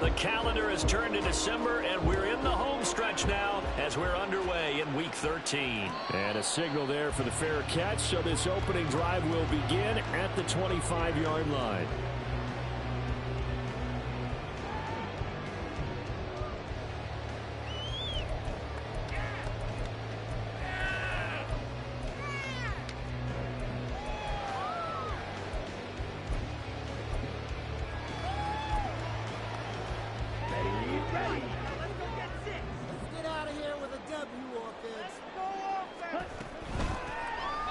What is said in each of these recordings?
The calendar has turned to December, and we're in the home stretch now as we're underway in Week 13. And a signal there for the fair catch, so this opening drive will begin at the 25-yard line.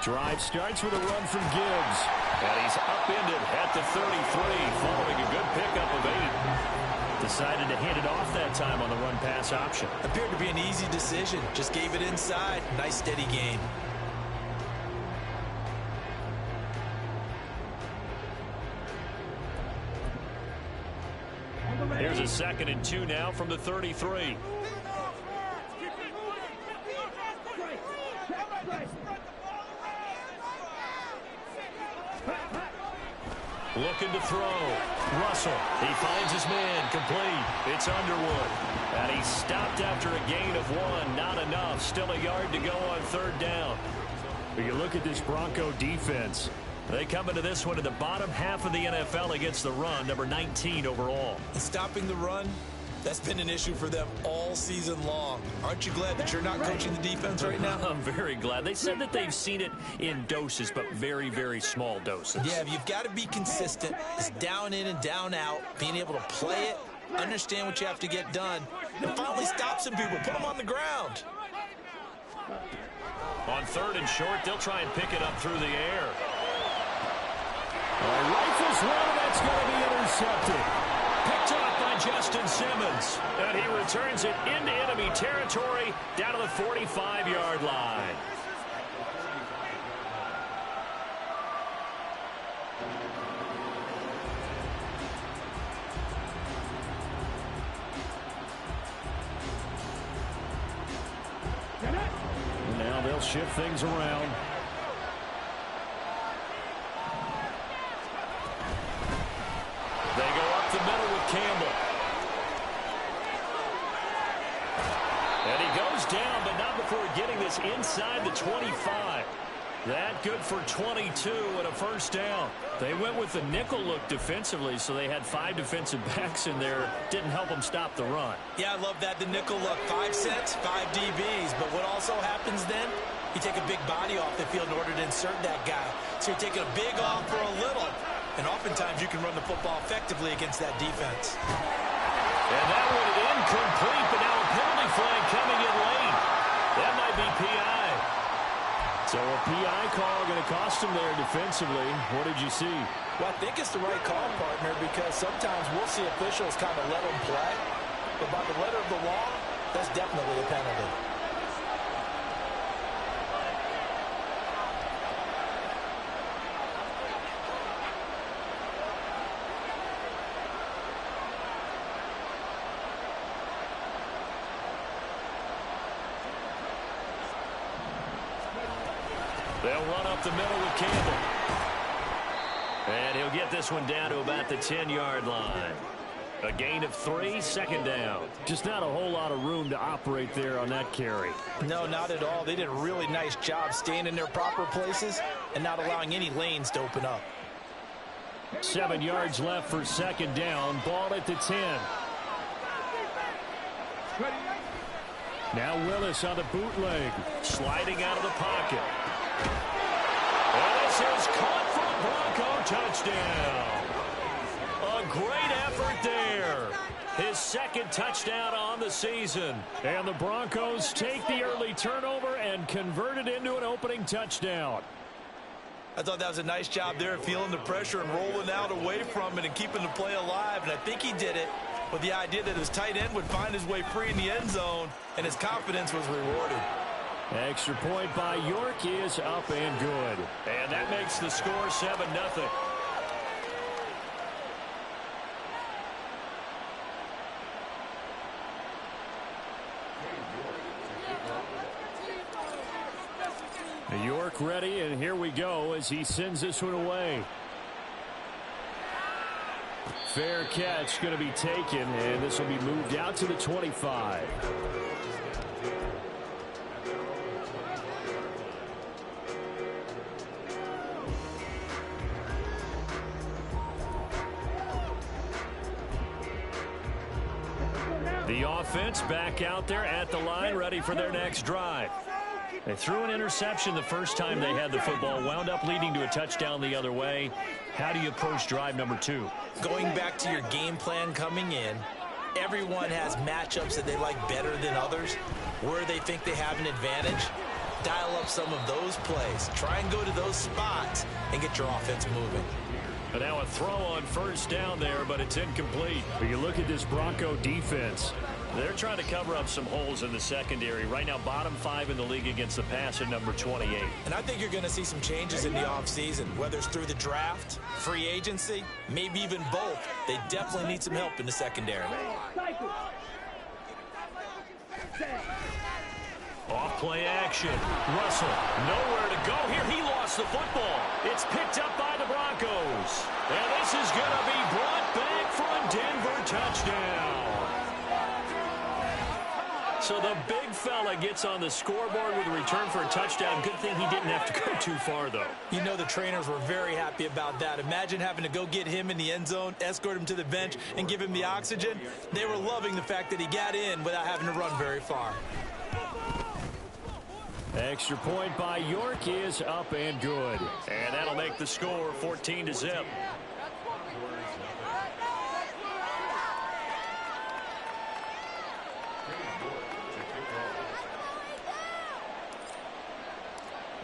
Drive starts with a run from Gibbs. And he's upended at the 33 following a good pickup of 8. Decided to hand it off that time on the run-pass option. Appeared to be an easy decision. Just gave it inside. Nice steady gain. Here's a 2nd and 2 now from the 33. Looking to throw. Russell. He finds his man. Complete. It's Underwood. And he's stopped after a gain of 1. Not enough. Still a yard to go on 3rd down. But you look at this Bronco defense. They come into this one in the bottom half of the NFL against the run, number 19 overall. And stopping the run, that's been an issue for them all season long. Aren't you glad that you're not coaching the defense right now? I'm very glad. They said that they've seen it in doses, but very, very small doses. Yeah, you've got to be consistent. It's down in and down out, being able to play it, understand what you have to get done, and finally stop some people, put them on the ground. On 3rd and short, they'll try and pick it up through the air. Rifles one, that's going to be intercepted. Picked off by Justin Simmons. And he returns it into enemy territory down to the 45-yard line. Now they'll shift things around. They go up the middle with Campbell. And he goes down, but not before getting this inside the 25. That good for 22 and a 1st down. They went with the nickel look defensively, so they had 5 defensive backs in there. Didn't help them stop the run. Yeah, I love that, the nickel look. 5 sets, 5 DBs. But what also happens then, you take a big body off the field in order to insert that guy. So you're taking a big off for a little. And oftentimes you can run the football effectively against that defense. And that one incomplete, but now a penalty flag coming in late. That might be PI. So a PI call going to cost him there defensively. What did you see? Well, I think it's the right call, partner, because sometimes we'll see officials kind of let them play. But by the letter of the law, that's definitely a penalty. They'll run up the middle with Campbell. And he'll get this one down to about the 10-yard line. A gain of 3, 2nd down. Just not a whole lot of room to operate there on that carry. No, not at all. They did a really nice job staying in their proper places and not allowing any lanes to open up. 7 yards left for 2nd down. Ball at the 10. Now Willis on the bootleg. Sliding out of the pocket. And this is caught for a Bronco touchdown. A great effort there. His 2nd touchdown on the season. And the Broncos take the early turnover and convert it into an opening touchdown. I thought that was a nice job there, feeling the pressure and rolling out away from it and keeping the play alive. And I think he did it with the idea that his tight end would find his way free in the end zone, and his confidence was rewarded. Extra point by York is up and good. And that makes the score 7-0. York ready, and here we go as he sends this one away. Fair catch going to be taken, and this will be moved out to the 25. The offense back out there at the line, ready for their next drive. They threw an interception the first time they had the football, wound up leading to a touchdown the other way. How do you approach drive number 2? Going back to your game plan coming in, everyone has matchups that they like better than others. Where they think they have an advantage, dial up some of those plays. Try and go to those spots and get your offense moving. And now a throw on first down there, but it's incomplete. But you look at this Bronco defense. They're trying to cover up some holes in the secondary. Right now, bottom 5 in the league against the pass at number 28. And I think you're going to see some changes in the offseason, whether it's through the draft, free agency, maybe even both. They definitely need some help in the secondary. Off play action. Russell, nowhere to go here. He lost the football. It's picked up by the Broncos. And this is going to be brought back for a Denver touchdown. So the big fella gets on the scoreboard with a return for a touchdown. Good thing he didn't have to go too far, though. You know the trainers were very happy about that. Imagine having to go get him in the end zone, escort him to the bench, and give him the oxygen. They were loving the fact that he got in without having to run very far. Extra point by York is up and good. And that'll make the score 14-0.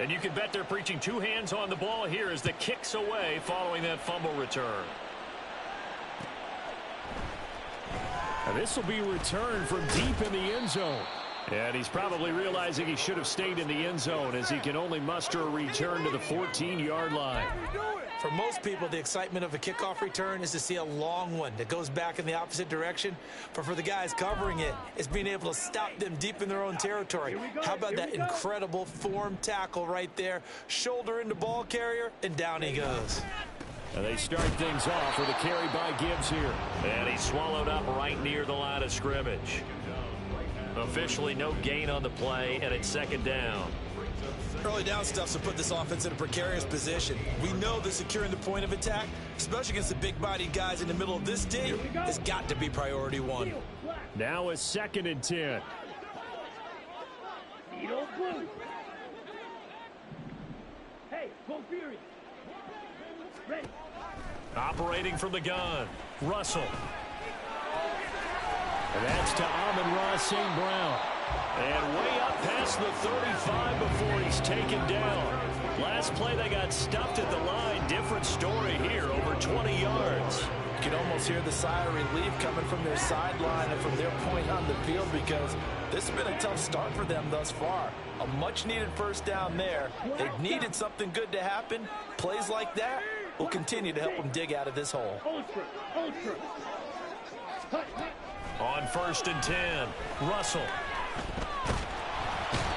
And you can bet they're preaching 2 hands on the ball here as the kick's away following that fumble return. And this will be returned from deep in the end zone. And he's probably realizing he should have stayed in the end zone as he can only muster a return to the 14-yard line. For most people, the excitement of a kickoff return is to see a long one that goes back in the opposite direction. But for the guys covering it, it's being able to stop them deep in their own territory. How about that incredible form tackle right there? Shoulder into ball carrier, and down he goes. And they start things off with a carry by Gibbs here. And he's swallowed up right near the line of scrimmage. Officially no gain on the play, and it's second down. Early down stuff's to put this offense in a precarious position. We know that securing the point of attack, especially against the big-bodied guys in the middle of this team, has got to be priority 1. Now a 2nd and 10. Hey, go Fury. Ready. Operating from the gun, Russell. And that's to Amon-Ra St. Brown. And way up past the 35 before he's taken down. Last play they got stuffed at the line. Different story here, over 20 yards. You can almost hear the sigh of relief coming from their sideline and from their point on the field because this has been a tough start for them thus far. A much-needed first down there. They've needed something good to happen. Plays like that will continue to help them dig out of this hole. On 1st and 10, Russell.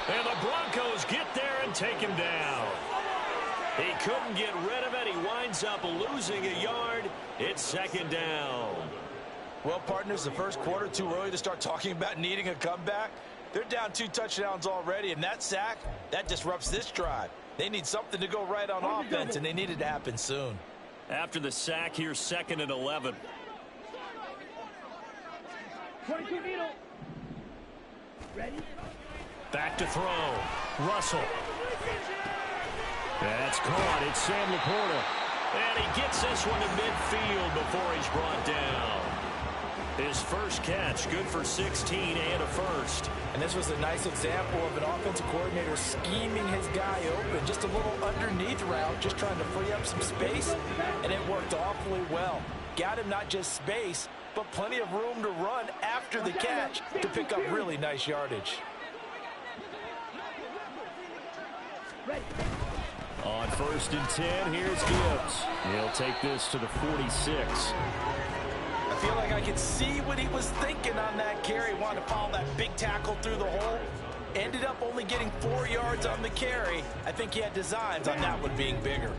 And the Broncos get there and take him down. He couldn't get rid of it. He winds up losing a yard. It's 2nd down. Well, partners, the first quarter too early to start talking about needing a comeback. They're down 2 touchdowns already, and that sack, that disrupts this drive. They need something to go right on offense, and they need it to happen soon. After the sack, here's 2nd and 11. 22 needle. Ready? Back to throw. Russell. That's caught. It's Sam Laporta. And he gets this one to midfield before he's brought down. His first catch, good for 16 and a first. And this was a nice example of an offensive coordinator scheming his guy open. Just a little underneath route, just trying to free up some space. And it worked awfully well. Got him not just space, but plenty of room to run after the catch to pick up really nice yardage. On 1st and 10, here's Gibbs. He'll take this to the 46. I feel like I could see what he was thinking on that carry. Wanted to follow that big tackle through the hole. Ended up only getting 4 yards on the carry. I think he had designs on that one being bigger.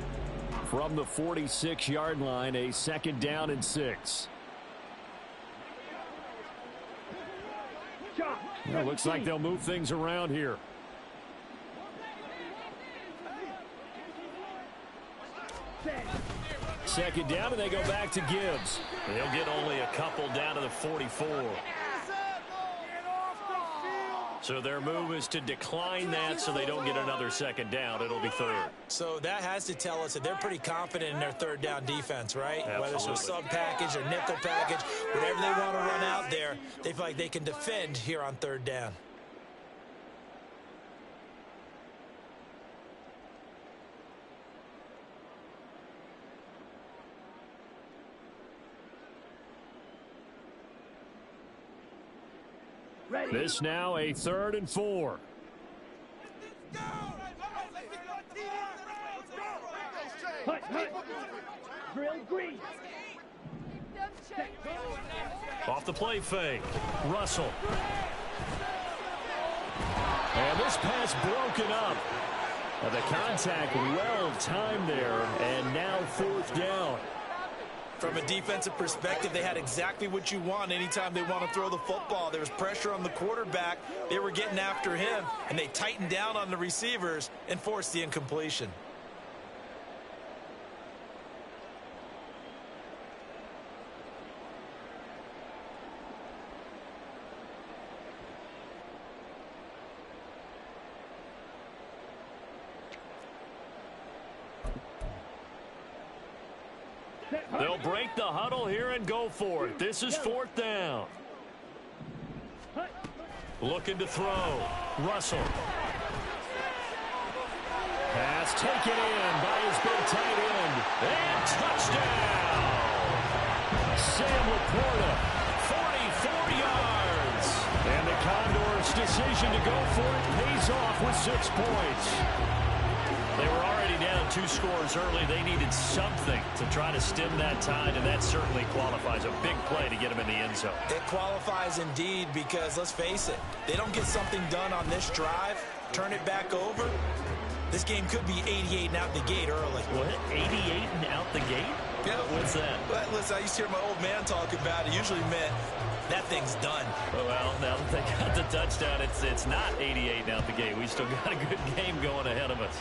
From the 46-yard line, a 2nd down and 6. It looks like they'll move things around here. Second down, and they go back to Gibbs. They'll get only a couple down to the 44. So their move is to decline that so they don't get another 2nd down. It'll be 3rd. So that has to tell us that they're pretty confident in their 3rd down defense, right? Absolutely. Whether it's a sub package or nickel package, whatever they want to run out there, they feel like they can defend here on 3rd down. This now a 3rd and 4. Drill green. Off the play fake. Russell. And this pass broken up. The contact well timed there, and now 4th down. From a defensive perspective, they had exactly what you want anytime they want to throw the football. There was pressure on the quarterback. They were getting after him, and they tightened down on the receivers and forced the incompletion. They'll break the huddle here and go for it. This is 4th down. Looking to throw. Russell. Pass taken in by his big tight end. And touchdown! Sam Laporta, 44 yards. and the Condors' decision to go for it pays off with 6 points. They were already down 2 scores early. They needed something to try to stem that tide, and that certainly qualifies. A big play to get them in the end zone. It qualifies indeed because, let's face it, they don't get something done on this drive, turn it back over, this game could be 88 and out the gate early. What? 88 and out the gate? Yeah. What's that? But listen, I used to hear my old man talk about it. Usually meant that thing's done. Well, now that they got the touchdown, it's not 88 and out the gate. We still got a good game going ahead of us.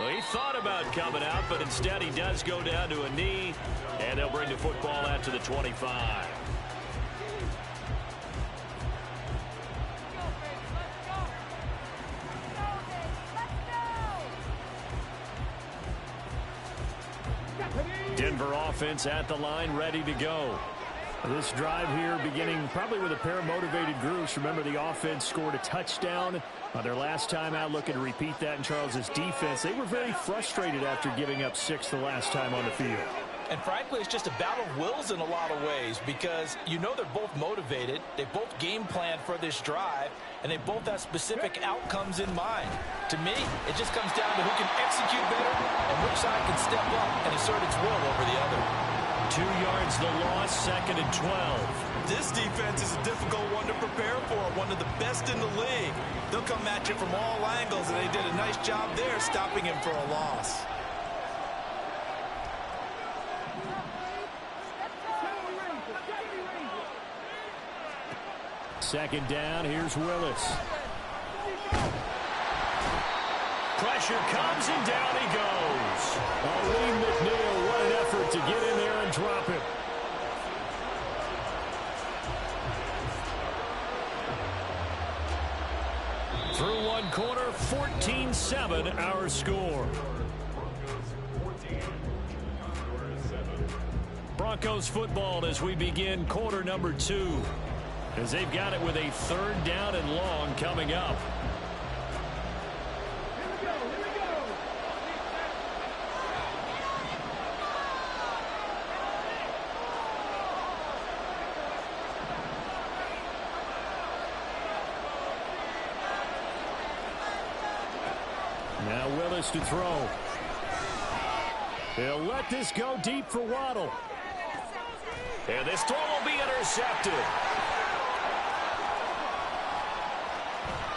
Well, he thought about coming out, but instead he does go down to a knee, and they'll bring the football out to the 25. Denver offense at the line, ready to go. This drive here beginning probably with a pair of motivated groups. Remember, the offense scored a touchdown their last time out. Looking to repeat that in Charles's defense. They were very frustrated after giving up 6 the last time on the field. And frankly, it's just a battle of wills in a lot of ways because you know they're both motivated. They both game plan for this drive, and they both have specific outcomes in mind. To me, it just comes down to who can execute better and which side can step up and assert its will over the other. 2 yards the loss, 2nd and 12. This defense is a difficult one to prepare for, one of the best in the league. They'll come at you from all angles, and they did a nice job there stopping him for a loss. Second down, here's Willis. Pressure comes, and down he goes. Lee McNeil, what an effort to get in there and drop it. Through one quarter, 14-7 our score. Broncos football as we begin quarter number 2. As they've got it with a 3rd down and long coming up. Now Willis to throw. He'll let this go deep for Waddle. And this throw will be intercepted.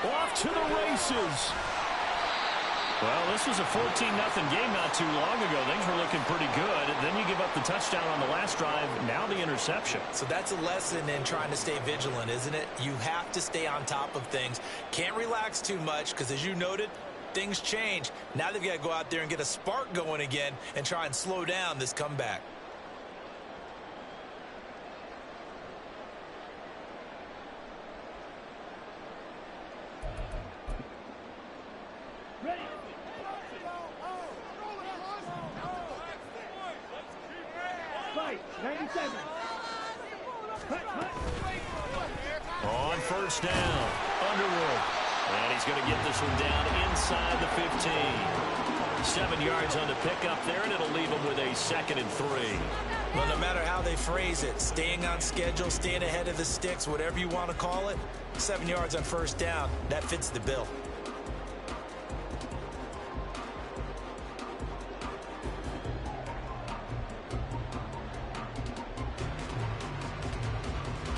Off to the races. Well, this was a 14-0 game not too long ago. Things were looking pretty good. Then you give up the touchdown on the last drive. Now the interception. So that's a lesson in trying to stay vigilant, isn't it? You have to stay on top of things. Can't relax too much because, as you noted, things change. Now they've got to go out there and get a spark going again and try and slow down this comeback. Ready. Fight. 97. Cut. On first down, Underwood. And he's going to get this one down inside the 15. 7 yards on the pickup there, and it'll leave him with a 2nd and 3. Well, no matter how they phrase it, staying on schedule, staying ahead of the sticks, whatever you want to call it, 7 yards on first down, that fits the bill.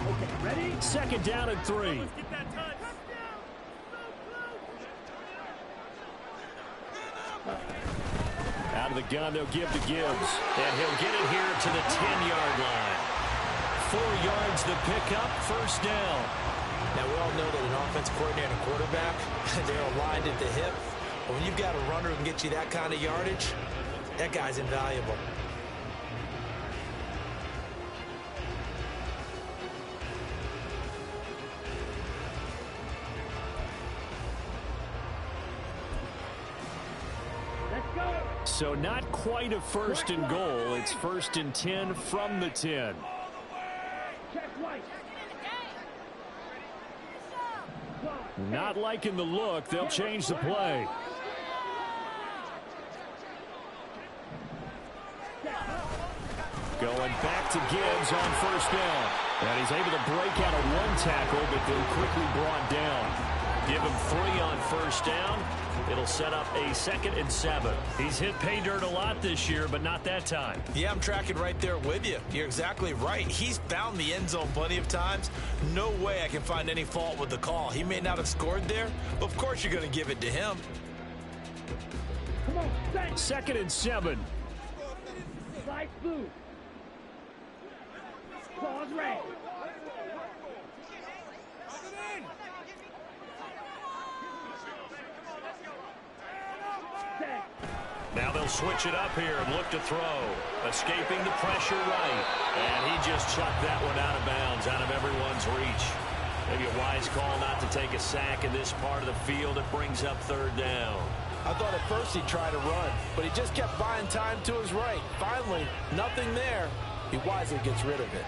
Okay, ready? 2nd down and 3. Let's get that touch. Out of the gun, they'll give to Gibbs. And he'll get it here to the 10-yard line. 4 yards the pickup, first down. Now, we all know that an offensive coordinator and a quarterback, they're aligned at the hip. But when you've got a runner who can get you that kind of yardage, that guy's invaluable. Let's go. So not quite a 1st and goal. It's 1st and 10 from the 10. Check right. Not liking the look. They'll change the play. Going back to Gibbs on first down. And he's able to break out of 1 tackle, but then quickly brought down. Give him 3 on first down. It'll set up a 2nd and 7. He's hit pay dirt a lot this year, but not that time. Yeah, I'm tracking right there with you. You're exactly right. He's found the end zone plenty of times. No way I can find any fault with the call. He may not have scored there, but of course you're going to give it to him. Come on, set. 2nd and 7. Light blue. Claws red. Set. Now they'll switch it up here and look to throw. Escaping the pressure right. And he just chucked that one out of bounds, out of everyone's reach. Maybe a wise call not to take a sack in this part of the field. It brings up 3rd down. I thought at first he'd try to run, but he just kept buying time to his right. Finally, nothing there. He wisely gets rid of it.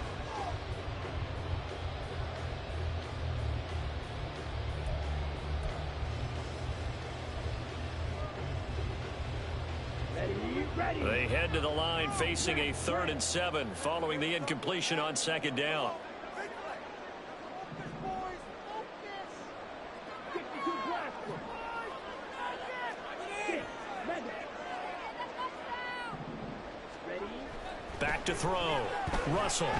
Ready. They head to the line facing a 3rd and 7 following the incompletion on 2nd down. 62 blaster. Sit. Madden. Ready. Back to throw. Russell. He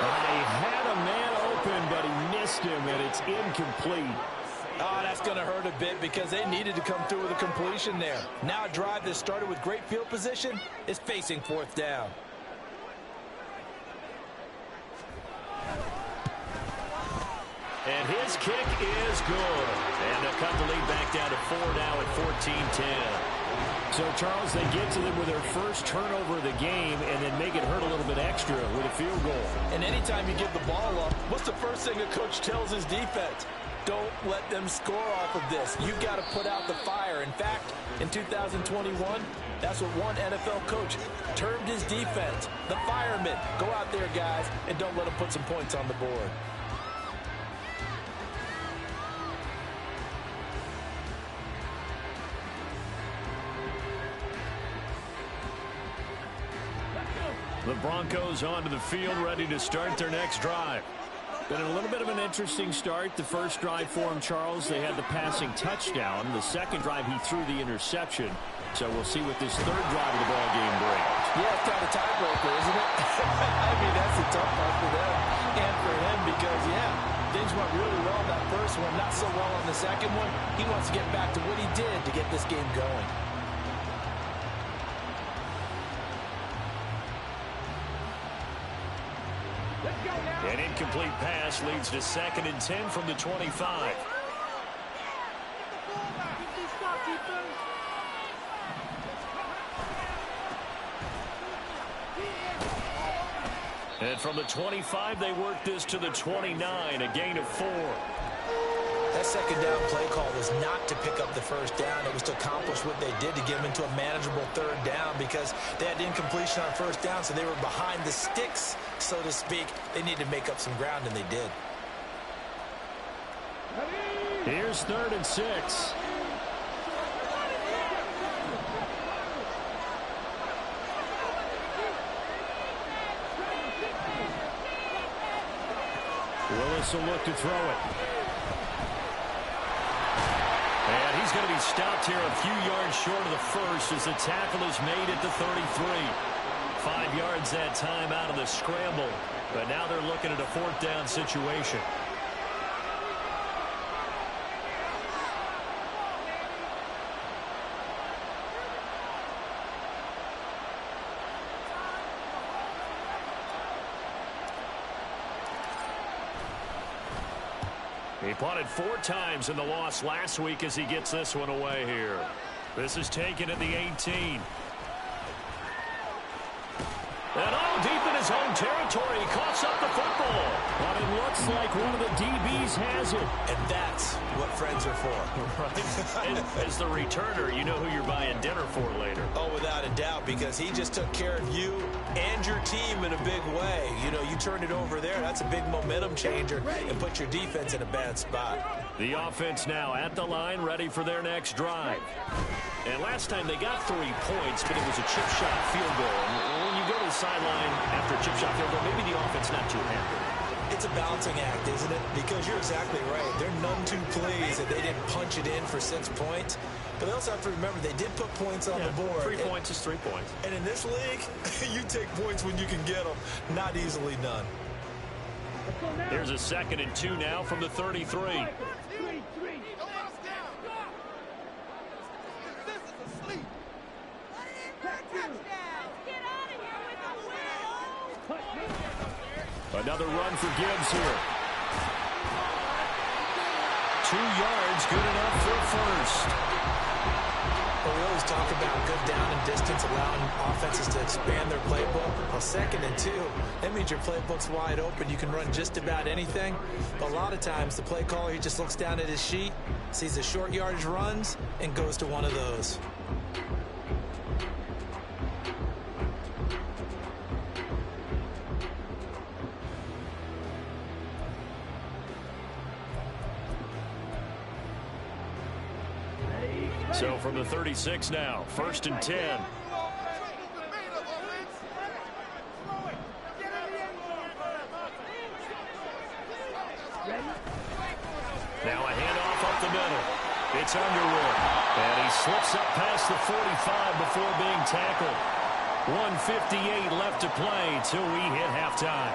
had a man open, but he missed him, and it's incomplete. Oh, that's going to hurt a bit because they needed to come through with a completion there. Now a drive that started with great field position is facing 4th down. And his kick is good. And they'll cut the lead back down to 4 now at 14-10. So, Charles, they get to them with their first turnover of the game and then make it hurt a little bit extra with a field goal. And anytime you give the ball up, what's the first thing a coach tells his defense? Don't let them score off of this. You've got to put out the fire. In fact, in 2021, that's what one NFL coach termed his defense. The firemen. Go out there, guys, and don't let them put some points on the board. The Broncos onto the field, ready to start their next drive. Been a little bit of an interesting start. The first drive for him, Charles, they had the passing touchdown. The second drive, he threw the interception. So we'll see what this third drive of the ball game brings. Yeah, it's kind of tiebreaker, isn't it? I mean, that's a tough one for them and for him because, yeah, things went really well that first one, not so well on the second one, he wants to get back to what he did to get this game going. An incomplete pass leads to 2nd and 10 from the 25. And from the 25, they work this to the 29, a gain of 4. That second down play call was not to pick up the first down. It was to accomplish what they did to get them into a manageable 3rd down because they had incompletion on 1st down, so they were behind the sticks, so to speak. They needed to make up some ground, and they did. Here's 3rd and 6. Willis will look to throw it. And he's going to be stopped here a few yards short of the first as the tackle is made at the 33. 5 yards that time out of the scramble. But now they're looking at a 4th down situation. He punted 4 times in the loss last week as he gets this one away here. This is taken at the 18. And deep in his own territory, he coughs up the football. But it looks like one of the DBs has it. And that's what friends are for. Right. As the returner, you know who you're buying dinner for later. Oh, without a doubt, because he just took care of you and your team in a big way. You know, you turned it over there. That's a big momentum changer and put your defense in a bad spot. The offense now at the line, ready for their next drive. And last time they got 3 points, but it was a chip shot field goal. And when you go to the sideline after a chip shot field goal, maybe the offense not too happy. It's a balancing act, isn't it? Because you're exactly right. They're none too pleased that they didn't punch it in for 6 points. But they also have to remember they did put points on the board. 3 points is 3 points. And in this league, you take points when you can get them. Not easily done. Here's a 2nd and 2 now from the 33. Another run for Gibbs here. 2 yards, good enough for a first. Well, we always talk about good down and distance, allowing offenses to expand their playbook. Well, 2nd and 2, that means your playbook's wide open. You can run just about anything. But a lot of times, the play caller, he just looks down at his sheet, sees the short yardage runs, and goes to one of those. So from the 36 now, 1st and 10. Now a handoff up the middle. It's Underwood. And he slips up past the 45 before being tackled. 1:58 left to play till we hit halftime.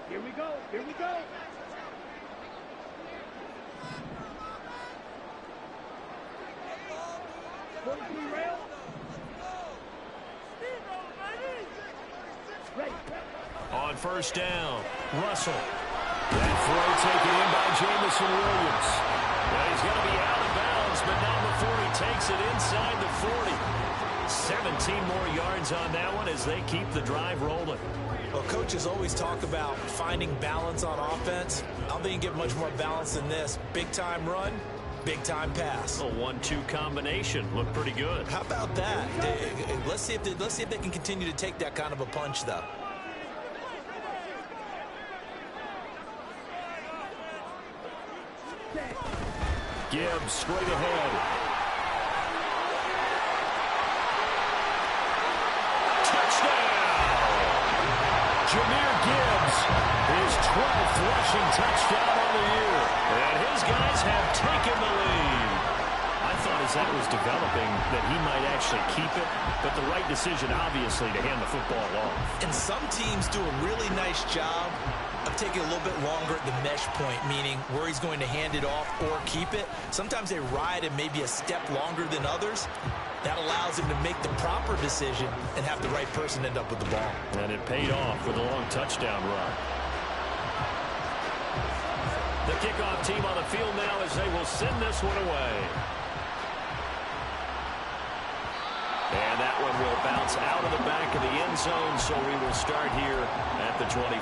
Here we go. Here we go. Rail. On 1st down, Russell. That throw taken in by Jamison Williams. Now he's going to be out of bounds, but not before he takes it inside the 40. 17 more yards on that one as they keep the drive rolling. Well, coaches always talk about finding balance on offense. I don't think you get much more balance than this. Big-time run, big-time pass. A 1-2 combination. Looked pretty good. How about that? Let's see if they can continue to take that kind of a punch, though. Gibbs straight ahead. Touchdown! Jahmyr Gibbs, his 12th rushing touchdown on the year. And his guys have taken the lead. I thought as that was developing that he might actually keep it, but the right decision, obviously, to hand the football off. And some teams do a really nice job of taking a little bit longer at the mesh point, meaning where he's going to hand it off or keep it. Sometimes they ride it maybe a step longer than others. That allows him to make the proper decision and have the right person end up with the ball. And it paid off with a long touchdown run. The kickoff team on the field now as they will send this one away. And that one will bounce out of the back of the end zone, so we will start here at the 25.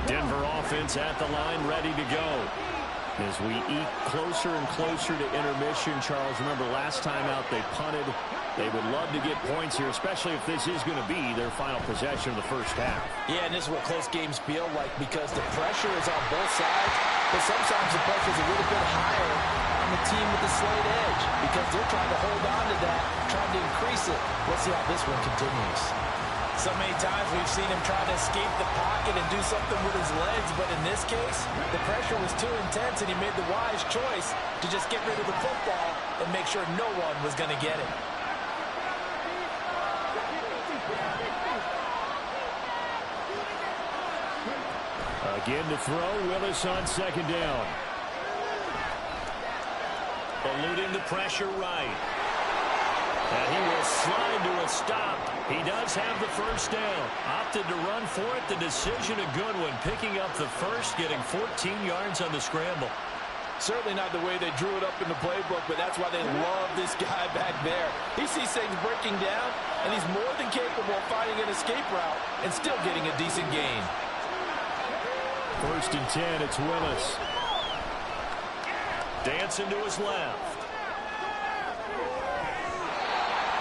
Denver offense at the line, ready to go. As we eat closer and closer to intermission, Charles, remember last time out they punted. They would love to get points here, especially if this is going to be their final possession of the first half. Yeah, and this is what close games feel like because the pressure is on both sides, but sometimes the pressure is a little bit higher on the team with the slight edge because they're trying to hold on to that, trying to increase it. Let's see how this one continues. So many times we've seen him trying to escape the pocket and do something with his legs, but in this case, the pressure was too intense and he made the wise choice to just get rid of the football and make sure no one was going to get it. Again to throw, Willis on second down. Eluding the pressure right. And he will slide to a stop. He does have the first down. Opted to run for it. The decision a good one. Picking up the first, getting 14 yards on the scramble. Certainly not the way they drew it up in the playbook, but that's why they love this guy back there. He sees things breaking down, and he's more than capable of finding an escape route and still getting a decent gain. First and 10, it's Willis. Dancing to his left.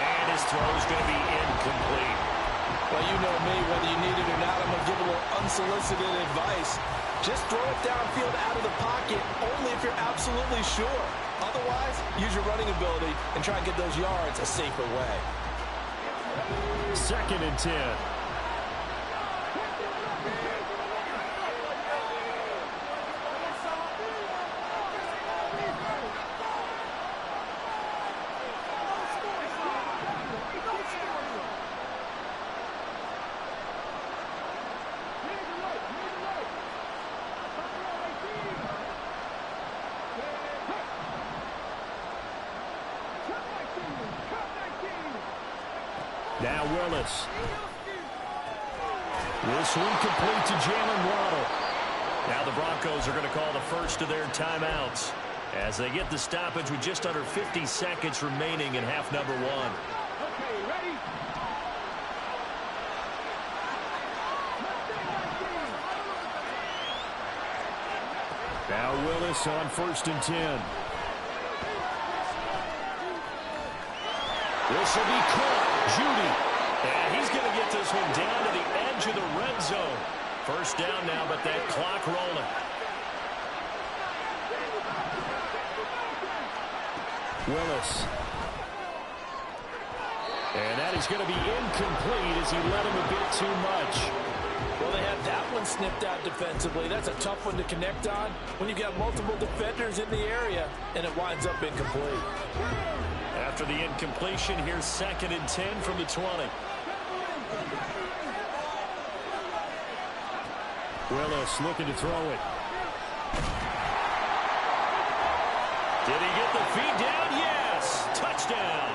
And his throw is going to be incomplete. Well, you know me, whether you need it or not, I'm going to give a little unsolicited advice. Just throw it downfield out of the pocket only if you're absolutely sure. Otherwise, use your running ability and try and get those yards a safer way. Second and 10. Now Willis. This one complete to Jalen Waddle. Now the Broncos are going to call the first of their timeouts as they get the stoppage with just under 50 seconds remaining in half number one. Okay, ready? Now Willis on first and 10. This will be caught. Judy. And he's going to get this one down to the edge of the red zone. First down now, but that clock rolling. Willis. And that is going to be incomplete as he led him a bit too much. Well, they had that one snipped out defensively. That's a tough one to connect on when you've got multiple defenders in the area, and it winds up incomplete. After the incompletion, here's second and 10 from the 20. Willis looking to throw it. Did he get the feet down? Yes! Touchdown!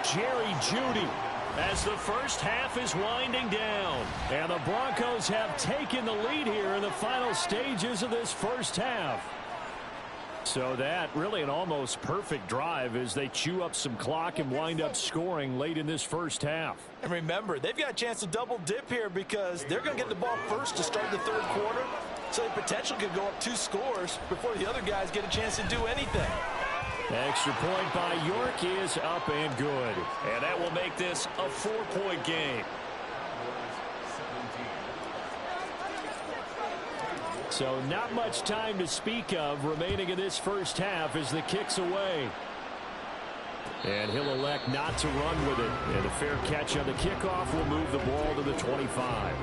Jerry Jeudy as the first half is winding down. And the Broncos have taken the lead here in the final stages of this first half. So that really an almost perfect drive as they chew up some clock and wind up scoring late in this first half. And remember, they've got a chance to double dip here because they're going to get the ball first to start the third quarter. So the potential could go up 2 scores before the other guys get a chance to do anything. Extra point by York is up and good. And that will make this a 4-point game. So not much time to speak of remaining in this first half as the kick's away. And he'll elect not to run with it. And a fair catch on the kickoff will move the ball to the 25.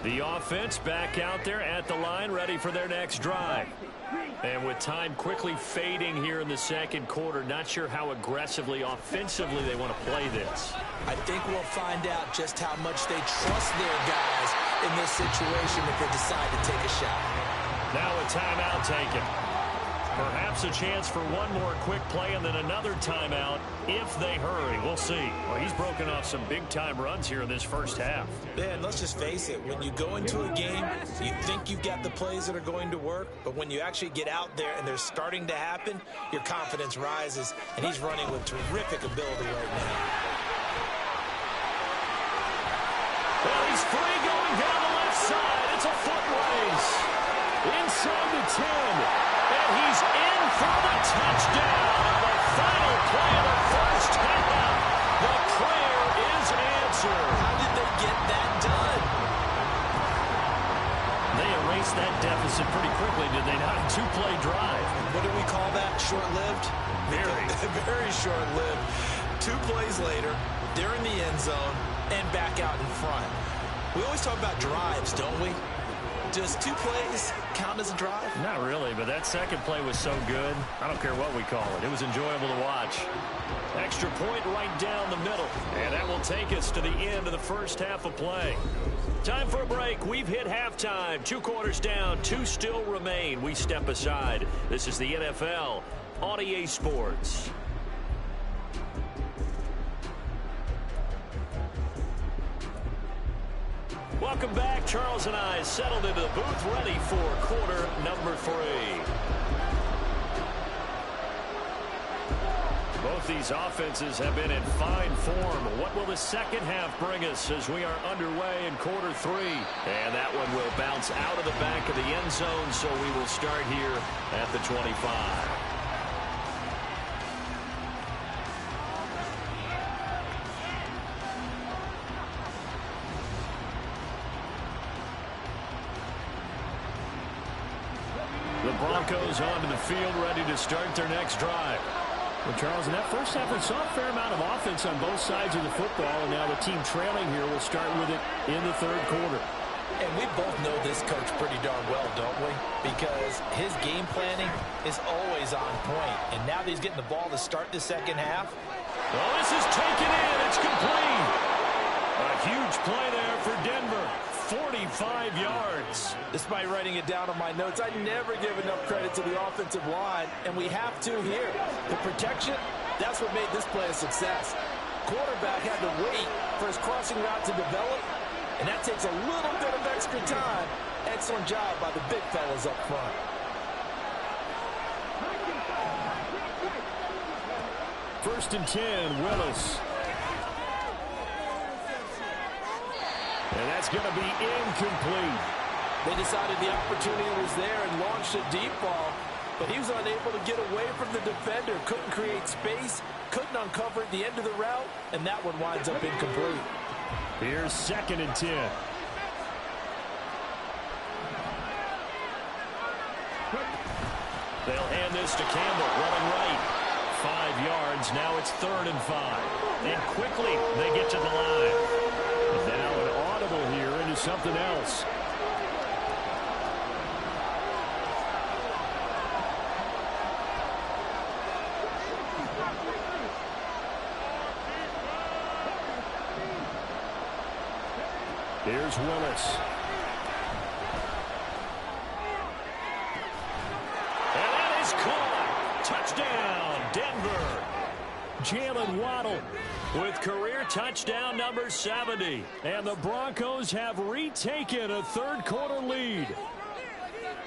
The offense back out there at the line, ready for their next drive. And with time quickly fading here in the second quarter, not sure how aggressively, offensively they want to play this. I think we'll find out just how much they trust their guys in this situation if they decide to take a shot. Now a timeout taken. Perhaps a chance for one more quick play and then another timeout if they hurry. We'll see. Well, he's broken off some big-time runs here in this first half. Man, let's just face it. When you go into a game, you think you've got the plays that are going to work, but when you actually get out there and they're starting to happen, your confidence rises, and he's running with terrific ability right now. Well, he's free going down the left side. It's a foot race. Inside the 10. And he's in for the touchdown. The final play of the first half. The prayer is answered. How did they get that done? They erased that deficit pretty quickly, did they not? Two-play drive. What do we call that? Short-lived? Very. Very short-lived. 2 plays later, they're in the end zone and back out in front. We always talk about drives, don't we? Does 2 plays count as a drive? Not really, but that second play was so good. I don't care what we call it. It was enjoyable to watch. Extra point right down the middle. And that will take us to the end of the first half of play. Time for a break. We've hit halftime. 2 quarters down. 2 still remain. We step aside. This is the NFL on EA Sports. Welcome back. Charles and I settled into the booth, ready for quarter number 3. Both these offenses have been in fine form. What will the second half bring us as we are underway in quarter 3? And that one will bounce out of the back of the end zone, so we will start here at the 25. The Broncos onto the field, ready to start their next drive. Well, Charles, in that first half, we saw a fair amount of offense on both sides of the football, and now the team trailing here will start with it in the third quarter. And we both know this coach pretty darn well, don't we? Because his game planning is always on point. And now that he's getting the ball to start the second half. Well, this is taken in. It's complete. A huge play there for Denver. 45 yards. Despite writing it down on my notes, I never give enough credit to the offensive line, and we have to here. The protection, that's what made this play a success. Quarterback had to wait for his crossing route to develop, and that takes a little bit of extra time. Excellent job by the big fellas up front. First and 10, Willis. And that's going to be incomplete. They decided the opportunity was there and launched a deep ball, but he was unable to get away from the defender, couldn't create space, couldn't uncover at the end of the route, and that one winds up incomplete. Here's second and 10. They'll hand this to Campbell, running right. 5 yards, now it's third and 5. And quickly they get to the line. Now an audible here into something else. Here's Willis. And that is caught. Touchdown, Denver. Jalen Waddle with career touchdown number 70. And the Broncos have retaken a third-quarter lead.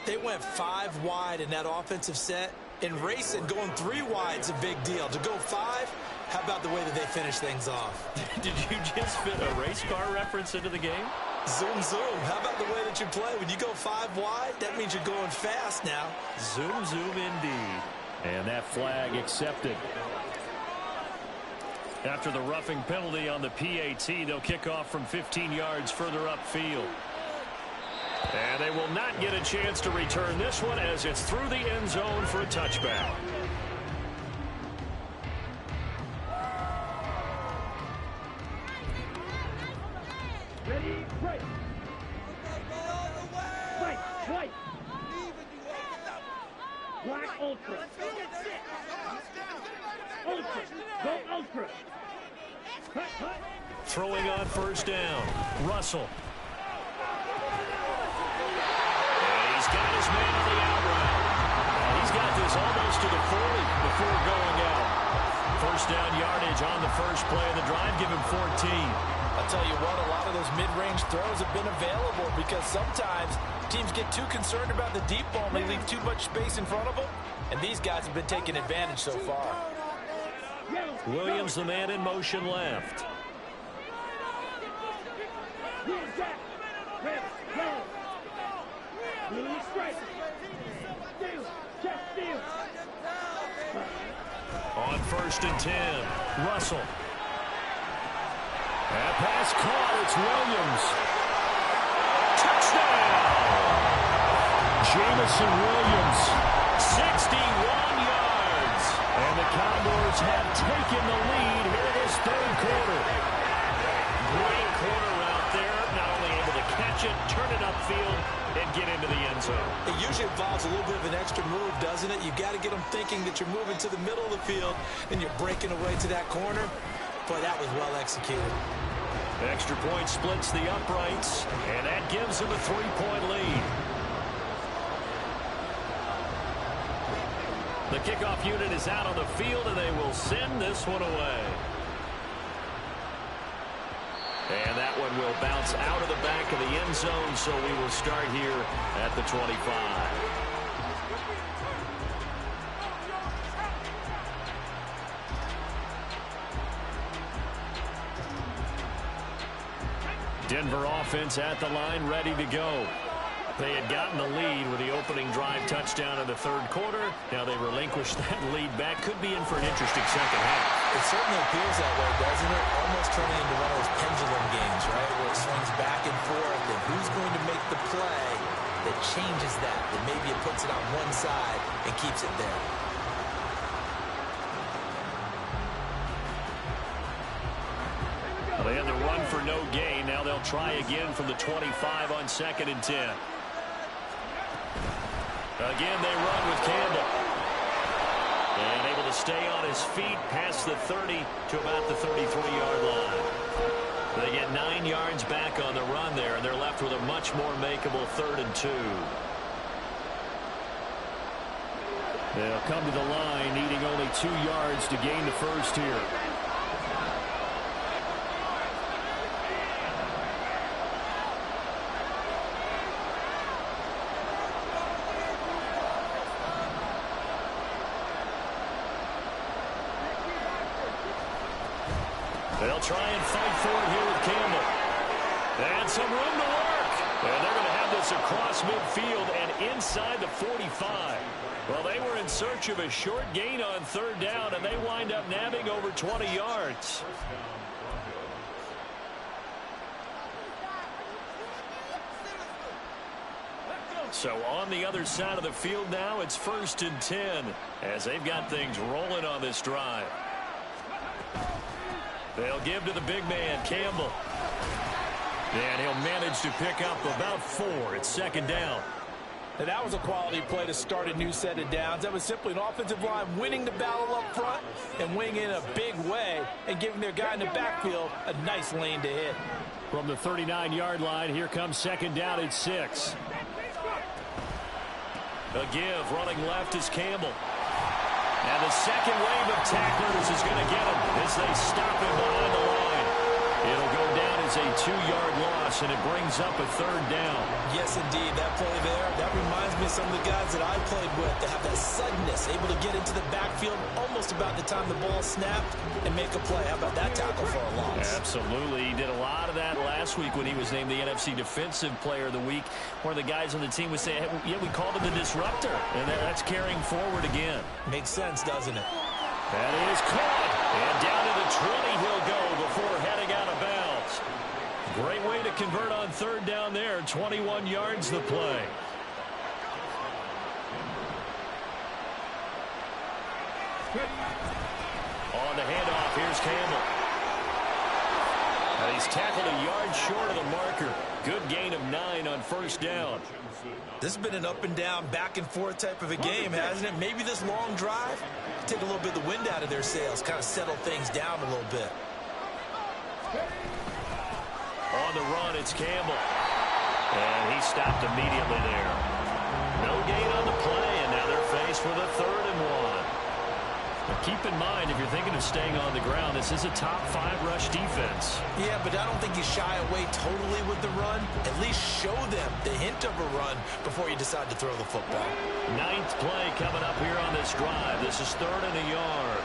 They went 5 wide in that offensive set. And racing, going 3 wide is a big deal. To go 5, how about the way that they finish things off? Did you just fit a race car reference into the game? Zoom, zoom. How about the way that you play? When you go 5 wide, that means you're going fast now. Zoom, zoom indeed. And that flag accepted. After the roughing penalty on the PAT, they'll kick off from 15 yards further upfield. And they will not get a chance to return this one as it's through the end zone for a touchback. Ready, break. Right, right. Black ultra. Ultra. Go ultra. Cut, cut. Throwing on first down. Russell. And he's got his man on the out route. He's got this almost to the 40 before going out. First down yardage on the first play of the drive. Give him 14. I'll tell you what, a lot of those mid-range throws have been available because sometimes teams get too concerned about the deep ball and they leave too much space in front of them. And these guys have been taking advantage so far. Williams, the man in motion left. On first and 10, Russell. That pass caught. It's Williams. Touchdown! Jamison Williams, 61 yards. And the Condors have taken the lead here in this third quarter. Great corner out there. Not only able to catch it, turn it upfield, and get into the end zone. It usually involves a little bit of an extra move, doesn't it? You got to get them thinking that you're moving to the middle of the field and you're breaking away to that corner. Boy, that was well executed. Extra point splits the uprights, and that gives them a 3-point lead. The kickoff unit is out on the field, and they will send this one away. And that one will bounce out of the back of the end zone, so we will start here at the 25. Denver offense at the line, ready to go. They had gotten the lead with the opening drive touchdown in the third quarter. Now they relinquish that lead back. Could be in for an interesting second half. It certainly appears that way, doesn't it? Almost turning into one of those pendulum games, right? Where it swings back and forth, and who's going to make the play that changes that? That maybe it puts it on one side and keeps it there. They had the run for no gain. Now they'll try again from the 25 on 2nd and 10. Again, they run with Campbell. And able to stay on his feet past the 30 to about the 33-yard line. They get 9 yards back on the run there, and they're left with a much more makeable 3rd and 2. They'll come to the line, needing only 2 yards to gain the first here. They'll try and fight for it here with Campbell. And some room to work. And they're going to have this across midfield and inside the 45. Well, they were in search of a short gain on 3rd down, and they wind up nabbing over 20 yards. So on the other side of the field now, it's 1st and 10 as they've got things rolling on this drive. They'll give to the big man, Campbell. And he'll manage to pick up about 4. It's 2nd down. And that was a quality play to start a new set of downs. That was simply an offensive line winning the battle up front and winning in a big way and giving their guy in the backfield a nice lane to hit. From the 39-yard line, here comes 2nd down at 6. A give, running left is Campbell. And the second wave of tacklers is going to get him as they stop him behind the line. It'll go down as a 2-yard loss, and it brings up a 3rd down. Yes, indeed. That play there, that reminds me of some of the guys that I played with that have that suddenness, able to get into the backfield almost about the time the ball snapped and make a play. How about that tackle for a loss? Absolutely. He did a lot of that last week when he was named the NFC Defensive Player of the Week. One of the guys on the team would say, hey, yeah, we called him the disruptor, and that's carrying forward again. Makes sense, doesn't it? That is caught. And down to the 20 he'll go before heading out of bounds. Great way to convert on third down there. 21 yards the play. On the handoff, here's Campbell. And he's tackled a yard short of the marker. Good gain of 9 on first down. This has been an up and down, back and forth type of a game, hasn't it? Maybe this long drive, take a little bit of the wind out of their sails, kind of settle things down a little bit. On the run, it's Campbell. And he stopped immediately there. No gain on the play, and now they're faced with a 3rd and 1. But keep in mind, if you're thinking of staying on the ground, this is a top 5 rush defense. Yeah, but I don't think you shy away totally with the run. At least show them the hint of a run before you decide to throw the football. 9th play coming up here on this drive. This is 3rd and a yard.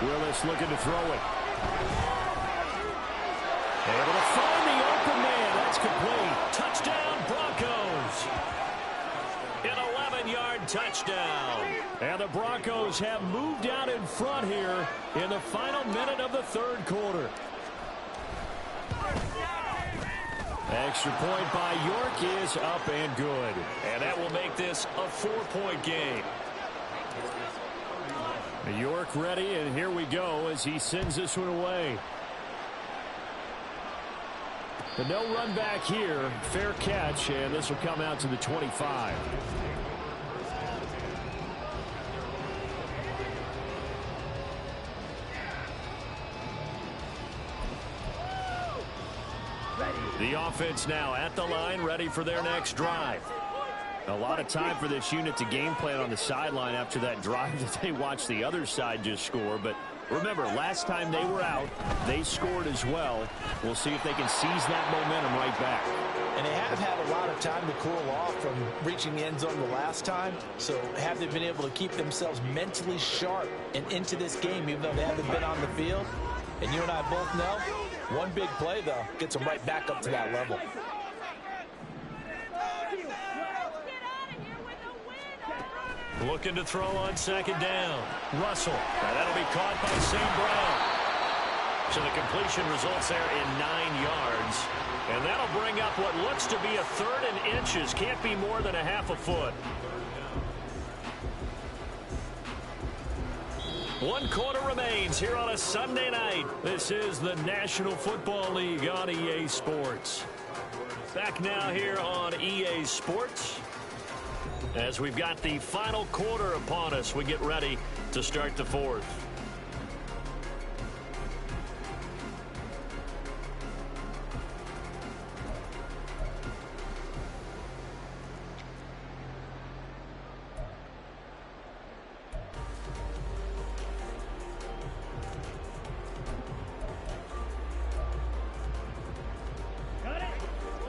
Willis looking to throw it. Able to find the open man. That's complete. Touchdown, Broncos. An 11-yard touchdown. And the Broncos have moved out in front here in the final minute of the 3rd quarter. Extra point by York is up and good. And that will make this a 4-point game. York ready, and here we go as he sends this one away. The no run back here, fair catch, and this will come out to the 25. The offense now at the line, ready for their next drive. A lot of time for this unit to game plan on the sideline after that drive that they watched the other side just score. But remember, last time they were out, they scored as well. We'll see if they can seize that momentum right back. And they have had a lot of time to cool off from reaching the end zone the last time. So have they been able to keep themselves mentally sharp and into this game, even though they haven't been on the field? And you and I both know, one big play, though, gets them right back up to that level. Looking to throw on 2nd down. Russell. And that'll be caught by St. Brown. So the completion results there in 9 yards. And that'll bring up what looks to be a 3rd and inches. Can't be more than a half a foot. 1 quarter remains here on a Sunday night. This is the National Football League on EA Sports. Back now here on EA Sports. As we've got the final quarter upon us, we get ready to start the 4th.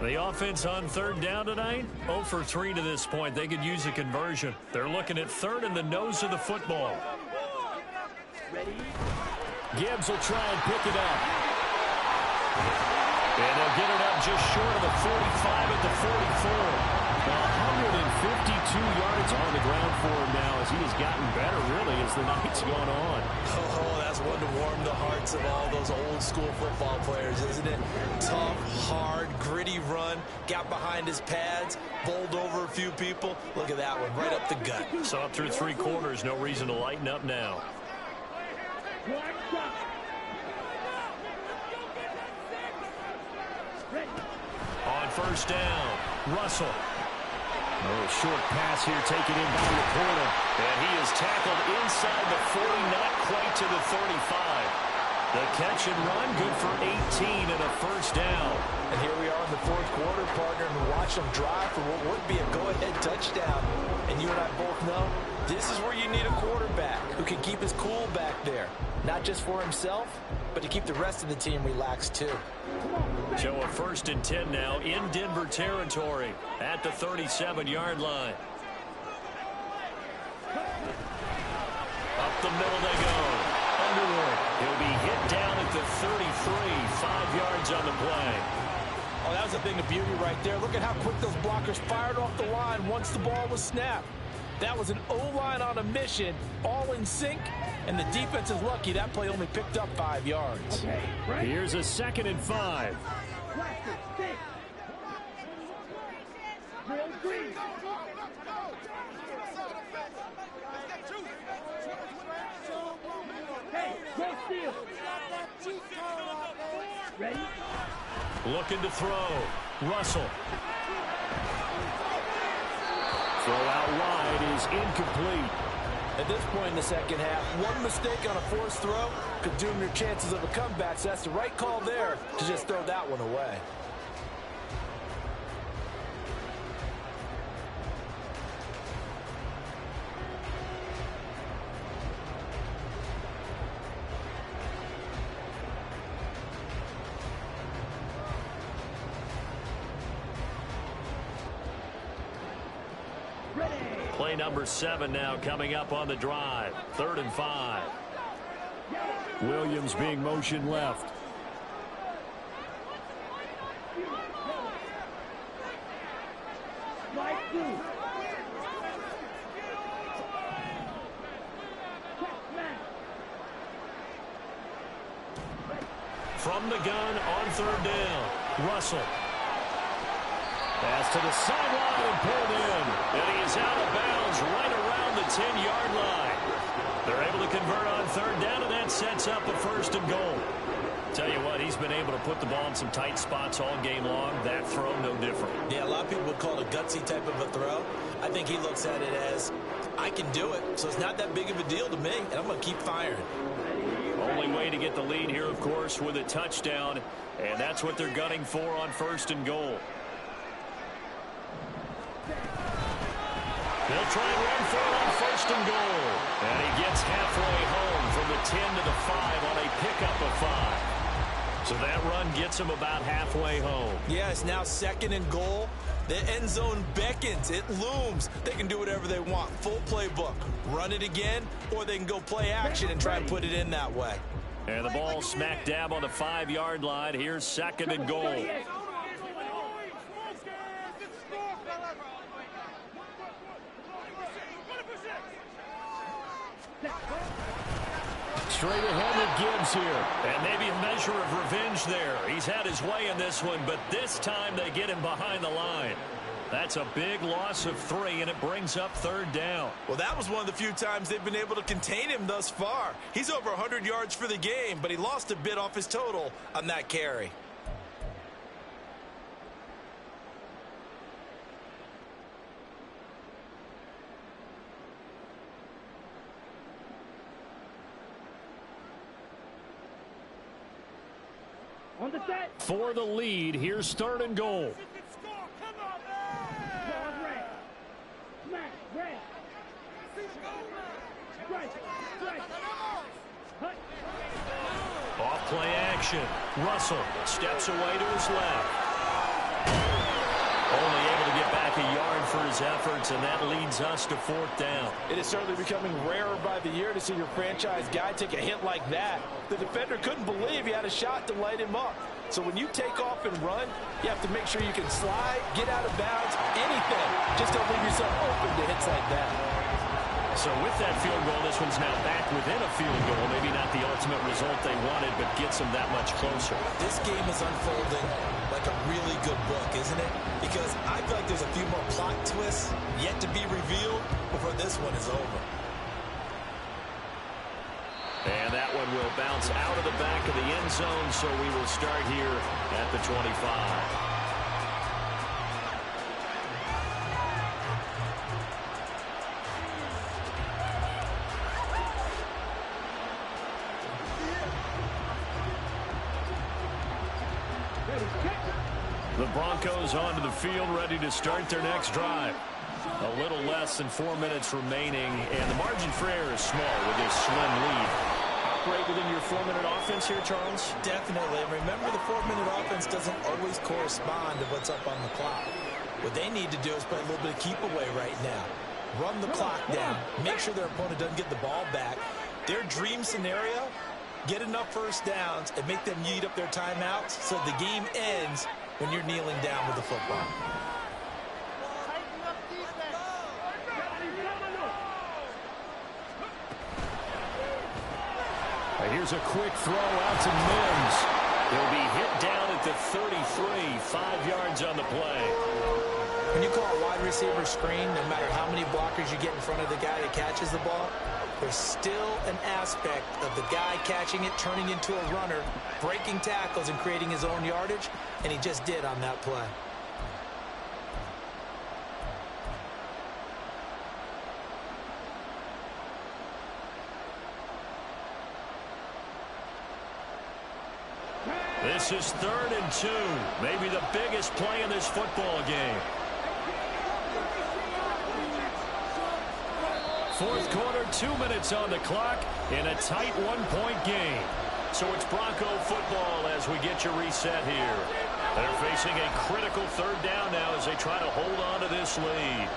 The offense on 3rd down tonight, 0 for 3 to this point. They could use a conversion. They're looking at 3rd and the nose of the football. Gibbs will try and pick it up. And they'll get it up just short of the 45 at the 44. 152 yards on the ground for him now as he has gotten better, really, as the night's gone on. Oh, that's one to warm the hearts of all those old school football players, isn't it? Tough, hard, gritty run, got behind his pads, bowled over a few people. Look at that one, right up the gut. So up through 3 quarters, no reason to lighten up now. On 1st down, Russell. Oh, short pass here taken in by Laporta. And he is tackled inside the 40, not quite to the 35. The catch and run, good for 18 and a 1st down. And here we are in the 4th quarter, partner, and watch them drive for what would be a go-ahead touchdown. And you and I both know this is where you need a quarterback who can keep his cool back there. Not just for himself, but to keep the rest of the team relaxed too. So a 1st and 10 now in Denver territory at the 37-yard line. Up the middle they go. Underwood. He'll be hit down at the 33. 5 yards on the play. I'll that was a thing of beauty right there. Look at how quick those blockers fired off the line once the ball was snapped. That was an O-line on a mission, all in sync, and the defense is lucky that play only picked up 5 yards. Okay, right. Here's a 2nd and 5. Blaster, stick. Drill green. Hey, go steal. Ready? Looking to throw. Russell. Throw out wide is incomplete. At this point in the second half, one mistake on a forced throw could doom your chances of a comeback, so that's the right call there to just throw that one away. Play number 7 now coming up on the drive. 3rd and 5. Williams being motion left. Right through. Check, man. From the gun on 3rd down. Russell. Pass to the sideline and pulled in. And he is out of bounds right around the 10-yard line. They're able to convert on 3rd down, and that sets up a 1st and goal. Tell you what, he's been able to put the ball in some tight spots all game long. That throw, no different. Yeah, a lot of people would call it a gutsy type of a throw. I think he looks at it as, I can do it, so it's not that big of a deal to me, and I'm going to keep firing. Only way to get the lead here, of course, with a touchdown, and that's what they're gunning for on 1st and goal. They'll try and run for it on 1st and goal. And he gets halfway home from the 10 to the 5 on a pickup of 5. So that run gets him about halfway home. Yeah, it's now 2nd and goal. The end zone beckons. It looms. They can do whatever they want. Full playbook. Run it again, or they can go play action and try and put it in that way. And the ball smack dab on the 5-yard line. Here's 2nd and goal. Straight ahead with Gibbs here. And maybe a measure of revenge there. He's had his way in this one, but this time they get him behind the line. That's a big loss of 3, and it brings up 3rd down. Well, that was one of the few times they've been able to contain him thus far. He's over 100 yards for the game, but he lost a bit off his total on that carry. On the set. For the lead, here's 3rd and goal. Ball red. Smack, red. Strike, strike. Hut. Off play action. Russell steps away to his left. Only able to get back a yard for his efforts, and that leads us to 4th down. It is certainly becoming rarer by the year to see your franchise guy take a hit like that. The defender couldn't believe he had a shot to light him up. So when you take off and run, you have to make sure you can slide, get out of bounds, anything. Just don't leave yourself open to hits like that. So with that field goal, this one's now back within a field goal. Maybe not the ultimate result they wanted, but gets them that much closer. This game is unfolding like a really good book, isn't it? Because I feel like there's a few more plot twists yet to be revealed before this one is over. And that one will bounce out of the back of the end zone, so we will start here at the 25. The Broncos onto the field, ready to start their next drive. A little less than 4 minutes remaining, and the margin for error is small with this slim lead. Operate within your 4-minute offense here, Charles? Definitely. Remember, the 4-minute offense doesn't always correspond to what's up on the clock. What they need to do is play a little bit of keep away right now. Run the clock down. Make sure their opponent doesn't get the ball back. Their dream scenario, get enough first downs and make them eat up their timeouts so the game ends when you're kneeling down with the football. Here's a quick throw out to Mims. He'll be hit down at the 33, 5 yards on the play. When you call a wide receiver screen, no matter how many blockers you get in front of the guy that catches the ball, there's still an aspect of the guy catching it, turning into a runner, breaking tackles and creating his own yardage, and he just did on that play. This is 3rd and 2. Maybe the biggest play in this football game. Fourth quarter, 2 minutes on the clock in a tight one-point game. So it's Bronco football as we get you reset here. They're facing a critical 3rd down now as they try to hold on to this lead.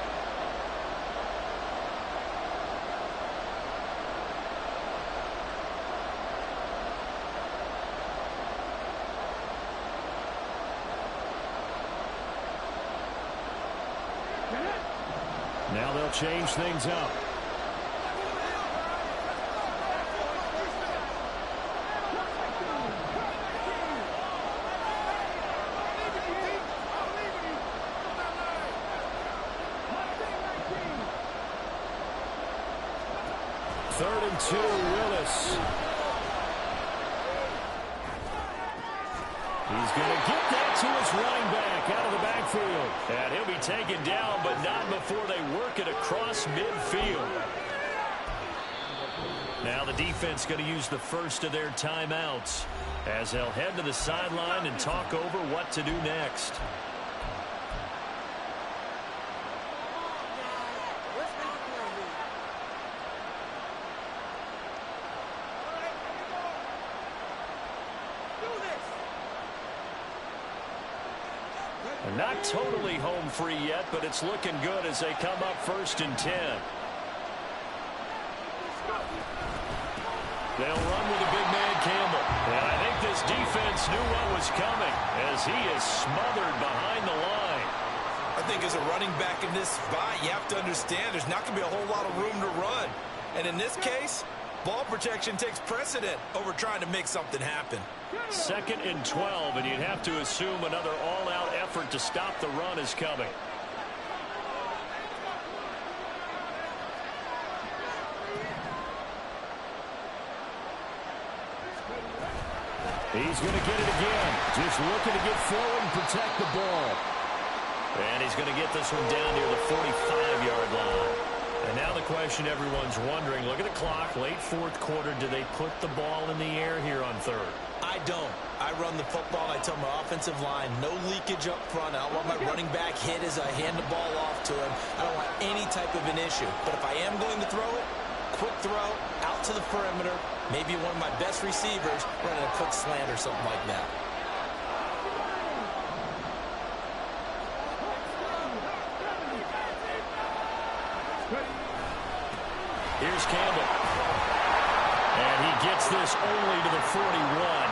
Now they'll change things up. Third and 2, Willis. He's going to get that to his running back out of the backfield. And he'll be taken down, but not before they work it across midfield. Now the defense going to use the first of their timeouts as they'll head to the sideline and talk over what to do next. And not totally home free yet, but it's looking good as they come up 1st and 10. They'll run with a big man, Campbell. And I think this defense knew what was coming as he is smothered behind the line. I think as a running back in this spot, you have to understand there's not going to be a whole lot of room to run. And in this case, ball protection takes precedent over trying to make something happen. 2nd and 12, and you'd have to assume another all-out effort to stop the run is coming. He's going to get it again. Just looking to get forward and protect the ball. And he's going to get this one down near the 45-yard line. And now the question everyone's wondering, look at the clock, late 4th quarter, do they put the ball in the air here on 3rd? I don't. I run the football. I tell my offensive line, no leakage up front. I don't want my running back hit as I hand the ball off to him. I don't want any type of an issue. But if I am going to throw it, quick throw, out to the perimeter, maybe one of my best receivers running a quick slant or something like that. Here's Campbell. And he gets this only to the 41.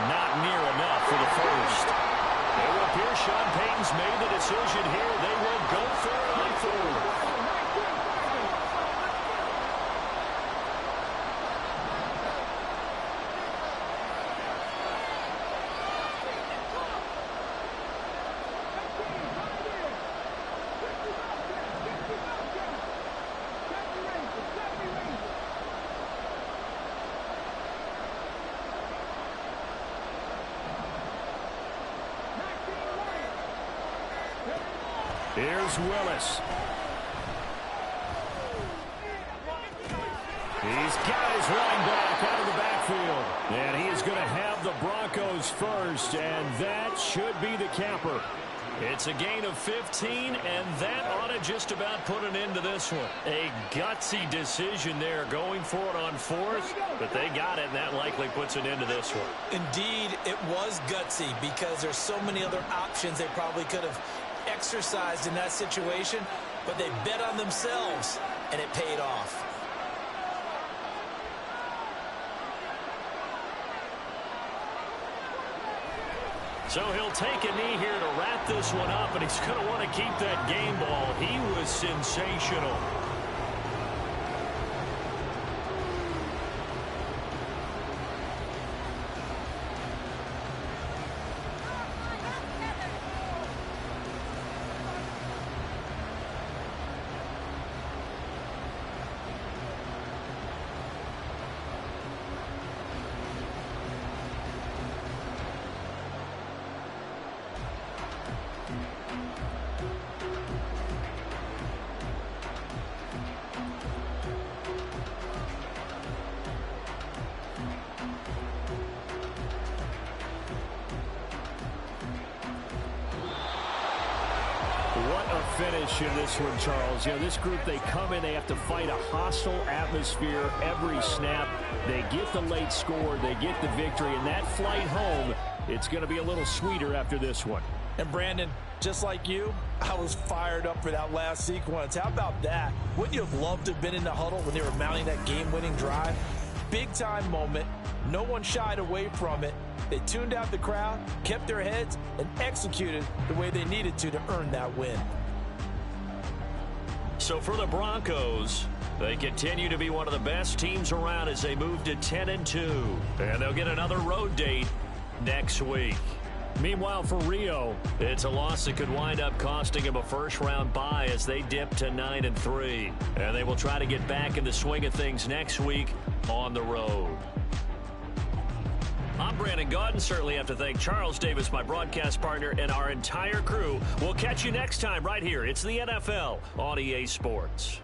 Not near enough for the first. It will appear Sean Payton's made the decision here. They will go for it on 4th. Here's Willis. He's got his running back out of the backfield. And he is going to have the Broncos first, and that should be the capper. It's a gain of 15, and that ought to just about put an end to this one. A gutsy decision there going for it on 4th, but they got it, and that likely puts an end to this one. Indeed, it was gutsy because there's so many other options they probably could have exercised in that situation, but they bet on themselves, and it paid off. So he'll take a knee here to wrap this one up, and he's going to want to keep that game ball. He was sensational. What a finish in this one, Charles. You know, this group, they come in, they have to fight a hostile atmosphere every snap. They get the late score, they get the victory, and that flight home, it's going to be a little sweeter after this one. And Brandon, just like you, I was fired up for that last sequence. How about that? Wouldn't you have loved to have been in the huddle when they were mounting that game-winning drive? Big-time moment. No one shied away from it. They tuned out the crowd, kept their heads, and executed the way they needed to earn that win. So for the Broncos, they continue to be one of the best teams around as they move to 10-2. And they'll get another road date next week. Meanwhile, for Rio, it's a loss that could wind up costing him a first-round bye as they dip to 9-3. And they will try to get back in the swing of things next week on the road. I'm Brandon Gaudin. Certainly have to thank Charles Davis, my broadcast partner, and our entire crew. We'll catch you next time right here. It's the NFL on EA Sports.